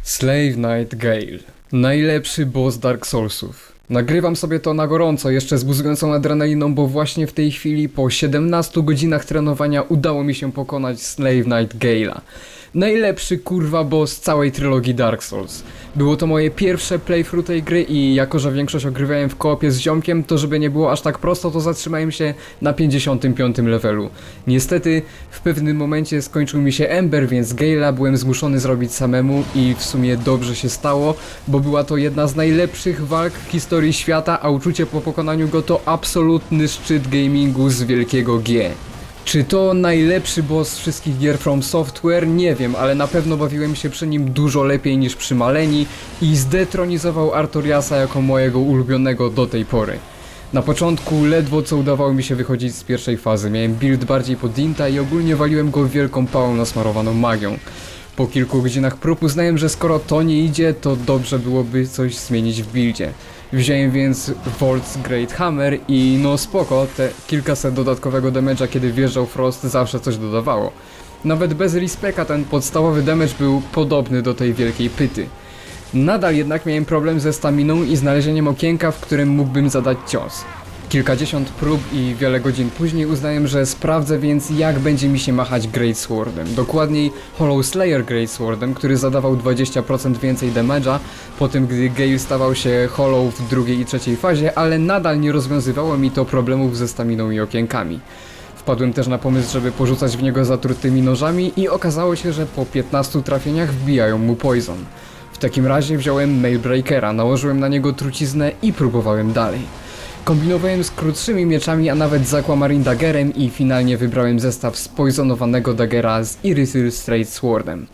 Slave Knight Gale. Najlepszy boss Dark Soulsów. Nagrywam sobie to na gorąco, jeszcze z buzującą adrenaliną, bo właśnie w tej chwili po 17 godzinach trenowania udało mi się pokonać Slave Knight Gale'a. Najlepszy kurwa boss całej trylogii Dark Souls. Było to moje pierwsze playthrough tej gry i jako, że większość ogrywałem w koopie z ziomkiem, to żeby nie było aż tak prosto, to zatrzymałem się na 55 levelu. Niestety w pewnym momencie skończył mi się Ember, więc Gale'a byłem zmuszony zrobić samemu i w sumie dobrze się stało, bo była to jedna z najlepszych walk w historii świata, a uczucie po pokonaniu go to absolutny szczyt gamingu z wielkiego G. Czy to najlepszy boss z wszystkich gier From Software? Nie wiem, ale na pewno bawiłem się przy nim dużo lepiej niż przy Maleni i zdetronizował Artoriasa jako mojego ulubionego do tej pory. Na początku ledwo co udawało mi się wychodzić z pierwszej fazy, miałem build bardziej pod Dinta i ogólnie waliłem go wielką pałą nasmarowaną magią. Po kilku godzinach prób uznałem, że skoro to nie idzie, to dobrze byłoby coś zmienić w buildzie. Wziąłem więc Volt's Great Hammer i no spoko, te kilkaset dodatkowego damage'a kiedy wjeżdżał Frost zawsze coś dodawało. Nawet bez respecta ten podstawowy damage był podobny do tej wielkiej pyty. Nadal jednak miałem problem ze staminą i znalezieniem okienka, w którym mógłbym zadać cios. Kilkadziesiąt prób i wiele godzin później uznałem, że sprawdzę więc jak będzie mi się machać Great Swordem. Dokładniej Hollow Slayer Great Swordem, który zadawał 20% więcej damage'a po tym, gdy Gale stawał się Hollow w drugiej i trzeciej fazie, ale nadal nie rozwiązywało mi to problemów ze staminą i okienkami. Wpadłem też na pomysł, żeby porzucać w niego zatrutymi nożami i okazało się, że po 15 trafieniach wbijają mu poison. W takim razie wziąłem Mailbreakera, nałożyłem na niego truciznę i próbowałem dalej. Kombinowałem z krótszymi mieczami, a nawet z Aquamarine Daggerem i finalnie wybrałem zestaw spoizonowanego daggera z Irithyll Straight Swordem.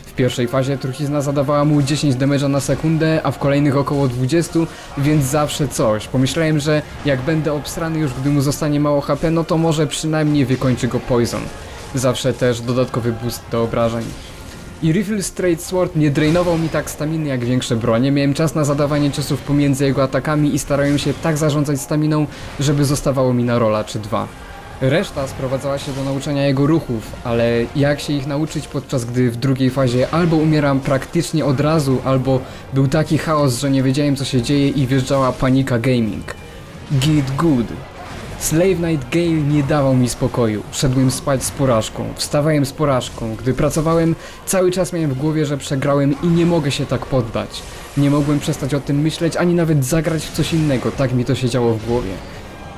W pierwszej fazie trucizna zadawała mu 10 damage'a na sekundę, a w kolejnych około 20, więc zawsze coś. Pomyślałem, że jak będę obsrany już gdy mu zostanie mało HP, no to może przynajmniej wykończy go poison. Zawsze też dodatkowy boost do obrażeń. Irithyll Straight Sword nie drainował mi tak staminy jak większe bronie, miałem czas na zadawanie ciosów pomiędzy jego atakami i starałem się tak zarządzać staminą, żeby zostawało mi na rola czy dwa. Reszta sprowadzała się do nauczania jego ruchów, ale jak się ich nauczyć podczas gdy w drugiej fazie albo umieram praktycznie od razu, albo był taki chaos, że nie wiedziałem co się dzieje i wjeżdżała panika gaming. Git good. Slave Knight Gale nie dawał mi spokoju. Szedłem spać z porażką, wstawałem z porażką. Gdy pracowałem, cały czas miałem w głowie, że przegrałem i nie mogę się tak poddać. Nie mogłem przestać o tym myśleć, ani nawet zagrać w coś innego, tak mi to się działo w głowie.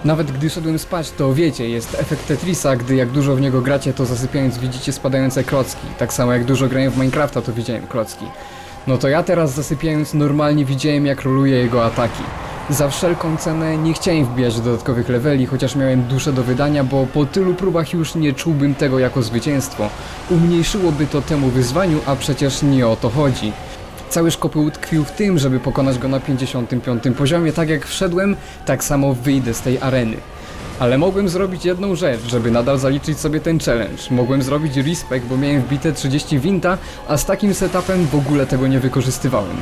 Nawet gdy szedłem spać, to wiecie, jest efekt Tetrisa, gdy jak dużo w niego gracie, to zasypiając widzicie spadające klocki. Tak samo jak dużo grałem w Minecrafta, to widziałem klocki. No to ja teraz zasypiając normalnie widziałem, jak roluje jego ataki. Za wszelką cenę nie chciałem wbijać dodatkowych leveli, chociaż miałem duszę do wydania, bo po tylu próbach już nie czułbym tego jako zwycięstwo. Umniejszyłoby to temu wyzwaniu, a przecież nie o to chodzi. Cały szkopuł utkwił w tym, żeby pokonać go na 55 poziomie, tak jak wszedłem, tak samo wyjdę z tej areny. Ale mogłem zrobić jedną rzecz, żeby nadal zaliczyć sobie ten challenge. Mogłem zrobić respect, bo miałem wbite 30 winta, a z takim setupem w ogóle tego nie wykorzystywałem.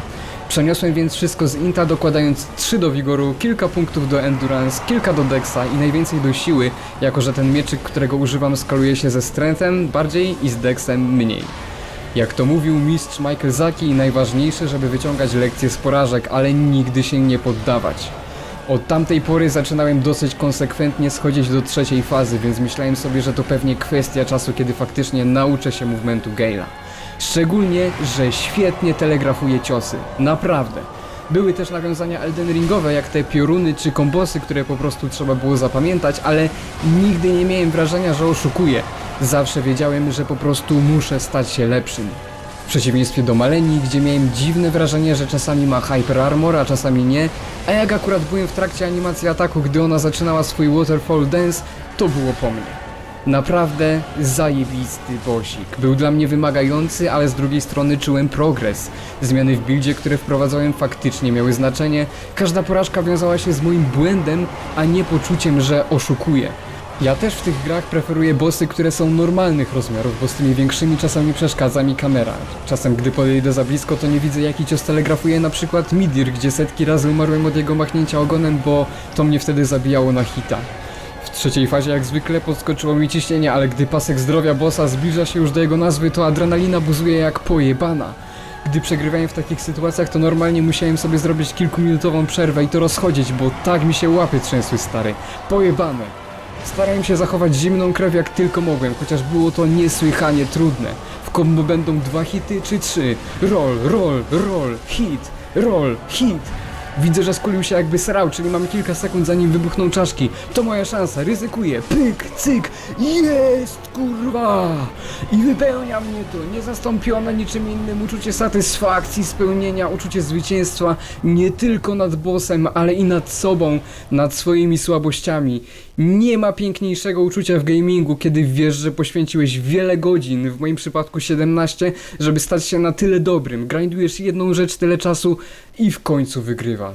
Przeniosłem więc wszystko z inta, dokładając 3 do wigoru, kilka punktów do endurance, kilka do dexa i najwięcej do siły, jako że ten mieczyk, którego używam, skaluje się ze strengthem bardziej i z dexem mniej. Jak to mówił mistrz Michael Zaki, najważniejsze, żeby wyciągać lekcje z porażek, ale nigdy się nie poddawać. Od tamtej pory zaczynałem dosyć konsekwentnie schodzić do trzeciej fazy, więc myślałem sobie, że to pewnie kwestia czasu, kiedy faktycznie nauczę się movementu Gale'a. Szczególnie, że świetnie telegrafuje ciosy. Naprawdę. Były też nawiązania Elden Ringowe, jak te pioruny czy kombosy, które po prostu trzeba było zapamiętać, ale nigdy nie miałem wrażenia, że oszukuję. Zawsze wiedziałem, że po prostu muszę stać się lepszym. W przeciwieństwie do Maleni, gdzie miałem dziwne wrażenie, że czasami ma Hyper Armor, a czasami nie, a jak akurat byłem w trakcie animacji ataku, gdy ona zaczynała swój Waterfall Dance, to było po mnie. Naprawdę zajebisty bossik. Był dla mnie wymagający, ale z drugiej strony czułem progres. Zmiany w buildzie, które wprowadzałem, faktycznie miały znaczenie. Każda porażka wiązała się z moim błędem, a nie poczuciem, że oszukuję. Ja też w tych grach preferuję bossy, które są normalnych rozmiarów, bo z tymi większymi czasami przeszkadza mi kamera. Czasem gdy podejdę za blisko, to nie widzę jaki cios telegrafuje na przykład Midir, gdzie setki razy umarłem od jego machnięcia ogonem, bo to mnie wtedy zabijało na hita. W trzeciej fazie jak zwykle podskoczyło mi ciśnienie, ale gdy pasek zdrowia bossa zbliża się już do jego nazwy, to adrenalina buzuje jak pojebana. Gdy przegrywałem w takich sytuacjach, to normalnie musiałem sobie zrobić kilkuminutową przerwę i to rozchodzić, bo tak mi się łapy trzęsły, stary. Pojebane. Starałem się zachować zimną krew jak tylko mogłem, chociaż było to niesłychanie trudne. W kombo będą 2 hity czy 3. Roll, hit. Widzę, że skulił się jakby srał, czyli mamy kilka sekund zanim wybuchną czaszki. To moja szansa, ryzykuję. Pyk, cyk, jest, kurwa! I wypełnia mnie to niezastąpione niczym innym uczucie satysfakcji, spełnienia, uczucie zwycięstwa nie tylko nad bossem, ale i nad sobą, nad swoimi słabościami. Nie ma piękniejszego uczucia w gamingu, kiedy wiesz, że poświęciłeś wiele godzin, w moim przypadku 17, żeby stać się na tyle dobrym. Grindujesz jedną rzecz tyle czasu i w końcu wygrywasz.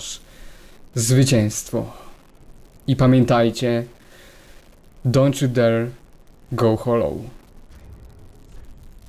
Zwycięstwo. I pamiętajcie, don't you dare go hollow.